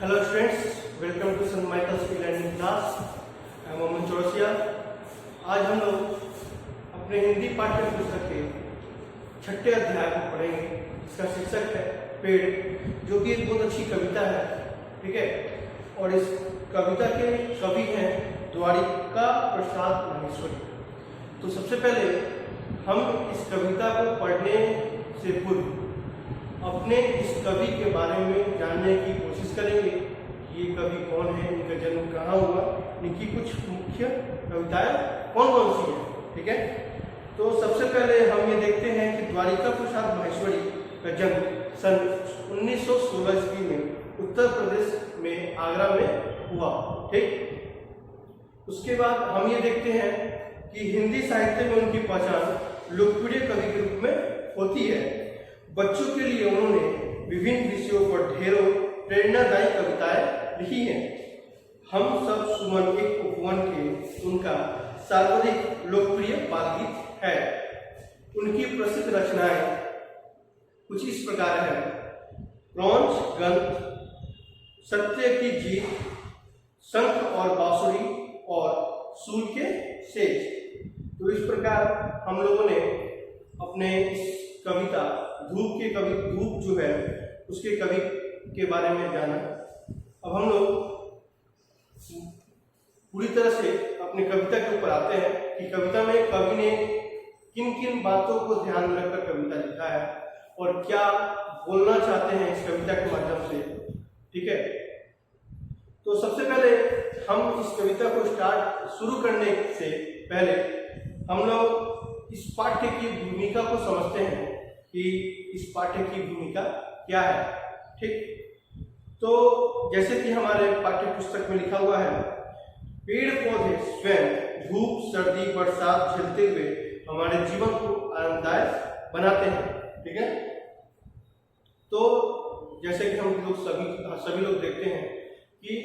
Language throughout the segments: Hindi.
Hello students, welcome to sun Michael's की लर्निंग क्लास। मैं मोहम्मद चौरसिया। आज हम लोग अपने हिंदी पाठ्य पुस्तक के 6ठे अध्याय को पढ़ेंगे। इसका शीर्षक है पेड़, जो कि एक बहुत अच्छी कविता है। ठीक है, और इस कविता के कवि हैं द्वारिका प्रसाद माहेश्वरी। तो सबसे पहले हम इस कविता को पढ़ने से पूर्व अपने इस कवि के बारे में जानने की कोशिश करेंगे कि ये कवि कौन है, इनका जन्म कहाँ हुआ, इनकी कुछ मुख्य कविताएं कौन कौन सी हैं। ठीक है, तो सबसे पहले हम ये देखते हैं कि द्वारिका प्रसाद माहेश्वरी का जन्म सन 1916 ईस्वी में उत्तर प्रदेश में आगरा में हुआ। ठीक, उसके बाद हम ये देखते हैं कि हिंदी साहित्य में उनकी पहचान लोकप्रिय कवि के रूप में होती है। बच्चों के लिए उन्होंने विभिन्न विषयों पर ढेरों प्रेरणादायी कविताएं लिखी हैं। हम सब सुमन एक उपवन के उनका सर्वाधिक लोकप्रिय बाल गीत है। उनकी प्रसिद्ध रचनाएं कुछ इस प्रकार है: रौंच गंध, सत्य की जीत, शंख और बांसुरी और सूल के सेज। तो इस प्रकार हम लोगों ने अपने इस कविता धूप जो है उसके कवि के बारे में जाना। अब हम लोग पूरी तरह से अपनी कविता के ऊपर आते हैं कि कविता में कवि ने किन किन बातों को ध्यान में रखकर कविता लिखा है और क्या बोलना चाहते हैं इस कविता के माध्यम से। ठीक है, तो सबसे पहले हम इस कविता को शुरू करने से पहले हम लोग इस पाठ्य की भूमिका को समझते हैं कि इस पाठ्य की भूमिका क्या है। ठीक, तो जैसे कि हमारे पाठ्य पुस्तक में लिखा हुआ है, पेड़ पौधे स्वयं धूप, सर्दी, बरसात झेलते हुए हमारे जीवन को आरामदायक बनाते हैं। ठीक है, तो जैसे कि हम लोग सभी लोग देखते हैं कि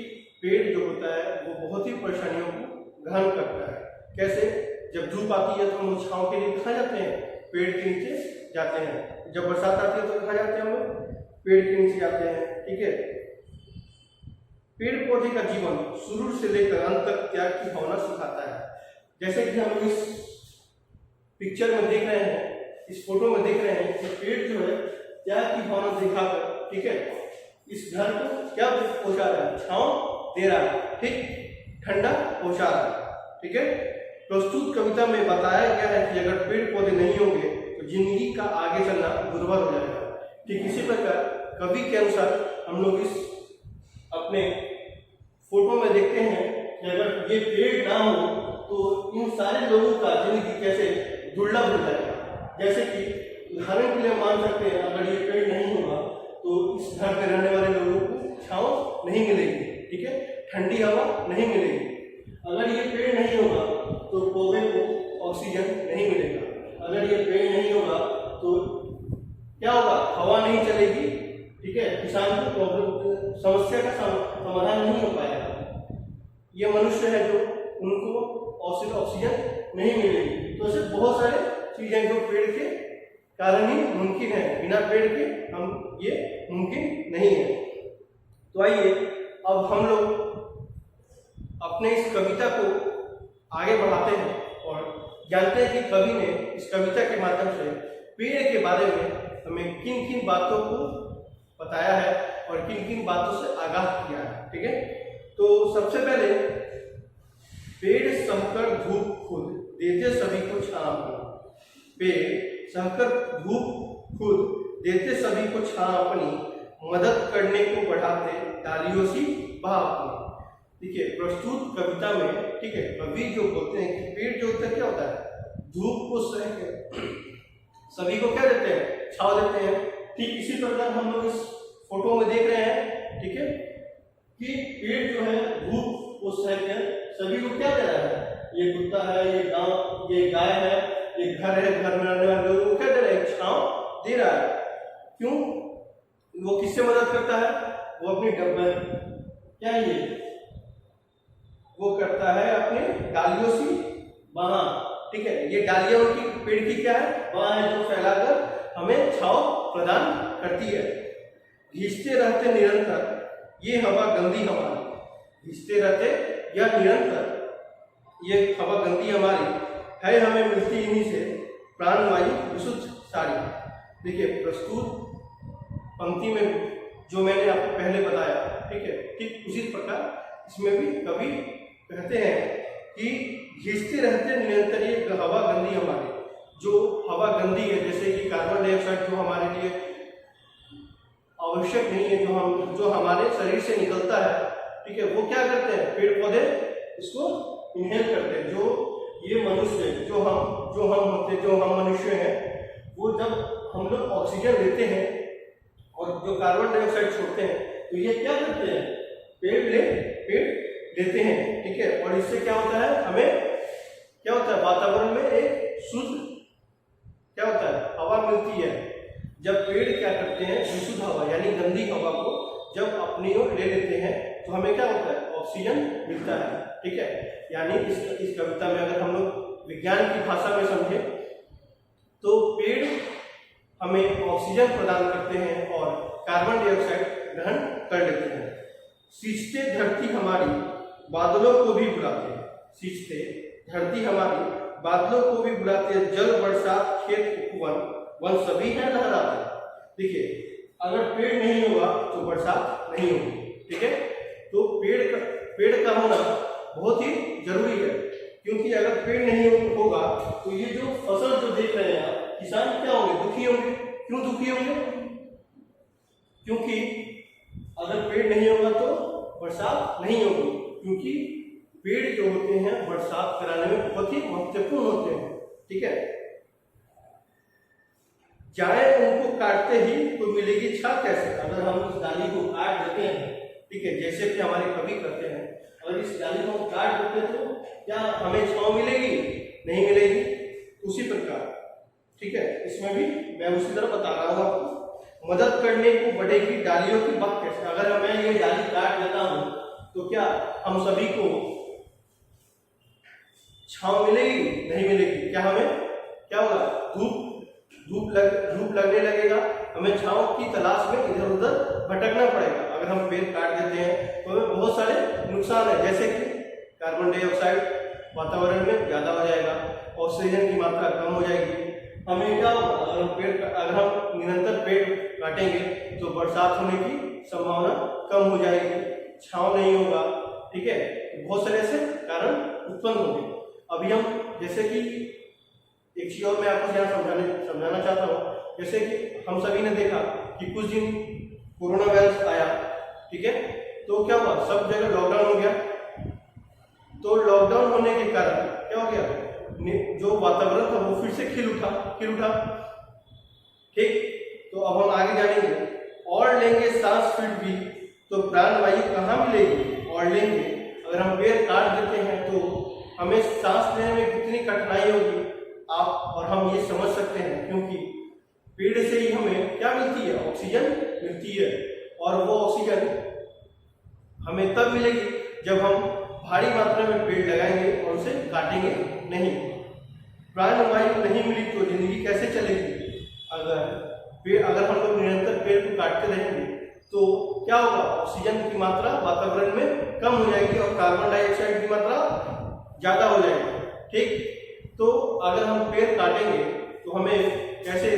पेड़ जो होता है वो बहुत ही परेशानियों को ग्रहण करता है। कैसे? जब धूप आती है तो हम लोग छांव के लिए कहाँ जाते हैं? पेड़ के नीचे जाते हैं। जब बरसात आती है तो कहाँ जाते हैं हम लोग? पेड़ के नीचे जाते हैं। ठीक है, पेड़ पौधे का जीवन शुरू से लेकर अंत तक त्याग की भावना सिखाता है। जैसे कि हम इस पिक्चर में देख रहे हैं, इस फोटो में देख रहे हैं कि पेड़ जो है त्याग की भावना दिखाकर, ठीक है, इस घर को क्या पहुंचा रहा है? छांव दे रहा है। ठीक, ठंडा पहुंचा रहा है। ठीक है, प्रस्तुत कविता में बताया गया है कि अगर पेड़ पौधे नहीं होंगे तो जिंदगी का आगे चलना दुर्भर हो जाएगा। ठीक इसी प्रकार कवि के अनुसार हम लोग इस अपने फोटो में देखते हैं कि अगर ये पेड़ ना हो तो इन सारे लोगों का जिंदगी कैसे दुर्लभ हो जाएगा। जैसे कि उदाहरण के लिए मान सकते हैं, अगर ये पेड़ नहीं होगा तो इस घर में रहने वाले लोगों को छांव नहीं मिलेगी। ठीक है, ठंडी हवा नहीं मिलेगी। अगर ये पेड़ नहीं होगा तो पौधे को ऑक्सीजन नहीं मिलेगा। अगर ये पेड़ नहीं होगा तो क्या होगा? हवा नहीं चलेगी। ठीक है, किसान को प्रॉब्लम समस्या का समाधान नहीं हो पाएगा। ये मनुष्य है जो उनको ऑक्सीजन नहीं मिलेगी। तो ऐसे बहुत सारे चीजें जो पेड़ के कारण ही मुमकिन है, बिना पेड़ के हम ये मुमकिन नहीं है। तो आइए अब हम लोग अपने इस कविता को आगे बढ़ाते हैं और जानते हैं कि कवि ने इस कविता के माध्यम से पेड़ के बारे में हमें किन किन बातों को बताया है और किन किन बातों से आगाह किया है। ठीक है, तो सबसे पहले पेड़ सहकर धूप खुद देते सभी को छांव। पेड़ सहकर धूप खुद देते सभी को छांव अपनी, मदद करने को बढ़ाते डालियों सी बहा अपनी। ठीक है, प्रस्तुत कविता में, ठीक है, कवि जो बोलते हैं कि पेड़ जो होता है क्या होता है? धूप को सह सभी को क्या देते हैं? छांव देते हैं। ठीक इसी प्रकार हम लोग इस फोटो में देख रहे हैं, ठीक है, कि पेड़ जो है धूप को सहकर सभी को क्या दे रहा है? ये कुत्ता है, ये गाय है, ये घर है, घर में रहने वाले लोगों को क्या दे रहा है? छांव दे रहा है। क्यों? वो किससे मदद करता है? वो अपनी क्या है ये? वो करता है अपने डालियों से बाह। ठीक है, ये डालियां उनकी पेड़ की क्या है? बाह है, जो फैलाकर हमें छांव प्रदान करती है। घिसते रहते निरंतर ये हवा गंदी हमारी घिसते रहते या निरंतर ये हवा गंदी हमारी है, हमें मिलती इन्हीं से प्राणवायु विशुद्ध सारी। देखिए प्रस्तुत पंक्ति में जो मैंने आपको पहले बताया, ठीक है, ठीक उसी प्रकार इसमें भी कवि कहते हैं कि घिसते रहते निरंतर ये हवा गंदी हमारी। जो हवा गंदी है, जैसे कि कार्बन डाइऑक्साइड जो हमारे लिए आवश्यक नहीं है, जो हमारे शरीर से निकलता है, ठीक है, वो क्या करते हैं, पेड़ पौधे इसको इनहेल करते हैं। जो ये मनुष्य जो हम होते, जो हम मनुष्य हैं, वो जब हम लोग ऑक्सीजन लेते हैं और जो कार्बन डाइऑक्साइड छोड़ते हैं, तो ये क्या करते हैं, पेड़ लेते हैं, ठीक है। और इससे क्या होता है, हमें क्या होता है, वातावरण में एक शुद्ध क्या होता है, हवा मिलती है। जब पेड़ क्या करते हैं, विशुद्ध हवा यानी गंदी हवा को जब अपनी ओर ले लेते हैं, तो हमें क्या होता है, ऑक्सीजन मिलता है, ठीक है। यानी इस कविता में अगर हम लोग विज्ञान की भाषा में समझे तो पेड़ हमें ऑक्सीजन प्रदान करते हैं और कार्बन डाइऑक्साइड ग्रहण कर लेते हैं। सींचते धरती हमारी बादलों को भी बुलाते हैं, सींचते धरती हमारी बादलों को भी बुलाते हैं, जल बरसात खेत वन सभी है लहराते। देखिए अगर पेड़ नहीं होगा तो बरसात नहीं होगी, ठीक है। तो पेड़ का होना बहुत ही जरूरी है, क्योंकि अगर पेड़ नहीं होगा तो ये जो फसल जो देख रहे हैं आप, किसान क्या होंगे, दुखी होंगे। क्यों दुखी होंगे, क्योंकि अगर पेड़ नहीं होगा तो बरसात नहीं होगी, क्योंकि पेड़ जो होते हैं बरसात कराने में बहुत ही महत्वपूर्ण होते हैं, ठीक है। जाए उनको काटते ही तो मिलेगी छां कैसे। अगर हम इस डाली को काट देते हैं, ठीक है, जैसे कि हमारे कवि करते हैं, अगर इस डाली को काट देते हैं तो क्या हमें छांव मिलेगी, नहीं मिलेगी। उसी प्रकार, ठीक है, इसमें भी मैं उसी तरह बता रहा हूँ आपको। मदद करने को बढ़ेगी डालियों की बात कैसे। अगर मैं ये डाली काट देता हूँ तो क्या हम सभी को छांव मिलेगी, नहीं मिलेगी। क्या हमें क्या होगा, धूप लगने लगेगा, हमें छांव की तलाश में इधर उधर भटकना पड़ेगा। अगर हम पेड़ काट देते हैं तो हमें बहुत सारे नुकसान है, जैसे कि कार्बन डाइऑक्साइड वातावरण में ज्यादा हो जाएगा, ऑक्सीजन की मात्रा कम हो जाएगी। हमें क्या होगा, अगर हम निरंतर पेड़ काटेंगे तो बरसात होने की संभावना कम हो जाएगी, छांव नहीं होगा, ठीक है। बहुत सारे ऐसे कारण उत्पन्न होंगे। अभी हम जैसे कि एक चीज और मैं आपको यहाँ समझाना चाहता हूँ। जैसे कि हम सभी ने देखा कि कुछ दिन कोरोना वायरस आया, ठीक है, तो क्या हुआ, सब जगह लॉकडाउन हो गया। तो लॉकडाउन होने के कारण क्या हो गया, जो वातावरण था वो फिर से खिल उठा, ठीक। तो अब हम आगे जानेंगे। और लेंगे सांस फिर भी तो प्राणवायु कहाँ मिलेगी। और लेंगे, अगर हम पेड़ काट देते हैं तो हमें सांस लेने में कितनी कठिनाई होगी आप और हम ये समझ सकते हैं, क्योंकि पेड़ से ही हमें क्या मिलती है, ऑक्सीजन मिलती है। और वो ऑक्सीजन हमें तब मिलेगी जब हम भारी मात्रा में पेड़ लगाएंगे और उसे काटेंगे नहीं। प्राणवायु नहीं मिली तो जिंदगी कैसे चलेगी। अगर हम लोग निरंतर पेड़ को काटते रहेंगे तो क्या होगा, ऑक्सीजन की मात्रा वातावरण में कम हो जाएगी और कार्बन डाइऑक्साइड की मात्रा ज्यादा हो जाएगी, ठीक। तो अगर हम पेड़ काटेंगे तो हमें कैसे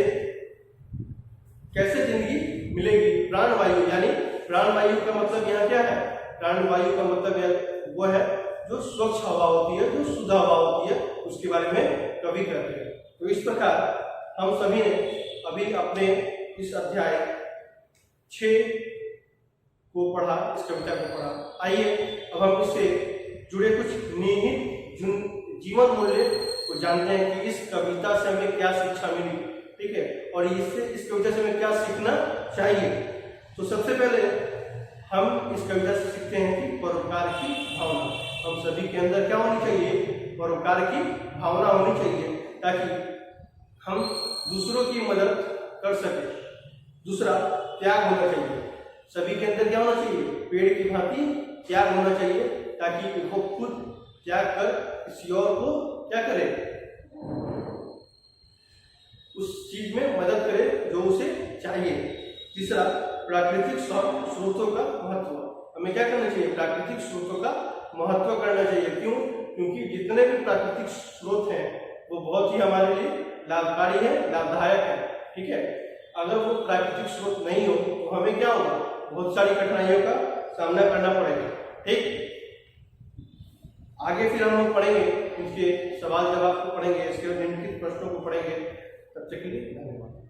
जिंदगी मिलेगी। प्राणवायु यानी प्राणवायु का मतलब यहाँ क्या है, प्राणवायु का मतलब वो है जो स्वच्छ हवा होती है, जो शुद्ध हवा होती है, उसके बारे में कवि कहते हैं। तो इस प्रकार हम सभी ने अभी अपने इस अध्याय 6 को पढ़ा, इस कविता को पढ़ा। आइए अब हम इससे जुड़े कुछ निहित जीवन मूल्य को जानते हैं कि इस कविता से हमें क्या शिक्षा मिली, ठीक है, और इस कविता से हमें क्या सीखना चाहिए। तो सबसे पहले हम इस कविता से सीखते हैं कि परोपकार की भावना हम सभी के अंदर क्या होनी चाहिए, परोपकार की भावना होनी चाहिए, ताकि हम दूसरों की मदद कर सके। दूसरा, त्याग होना चाहिए। सभी के अंदर क्या होना चाहिए, पेड़ की भांति त्याग होना चाहिए, ताकि वो खुद त्याग कर किसी और को क्या करे, उस चीज में मदद करे जो उसे चाहिए। तीसरा, प्राकृतिक स्रोतों का महत्व। हमें क्या करना चाहिए, प्राकृतिक स्रोतों का महत्व करना चाहिए। क्यों? क्योंकि जितने भी प्राकृतिक स्रोत हैं वो बहुत ही हमारे लिए लाभकारी है, लाभदायक है। ठीक है, अगर वो प्राकृतिक स्रोत नहीं हो तो हमें क्या होगा, बहुत सारी कठिनाइयों का सामना करना पड़ेगा। ठीक, आगे फिर हम लोग पढ़ेंगे, इनके सवाल जवाब को पढ़ेंगे, इसके निम्नलिखित प्रश्नों को पढ़ेंगे। तब तक के लिए धन्यवाद।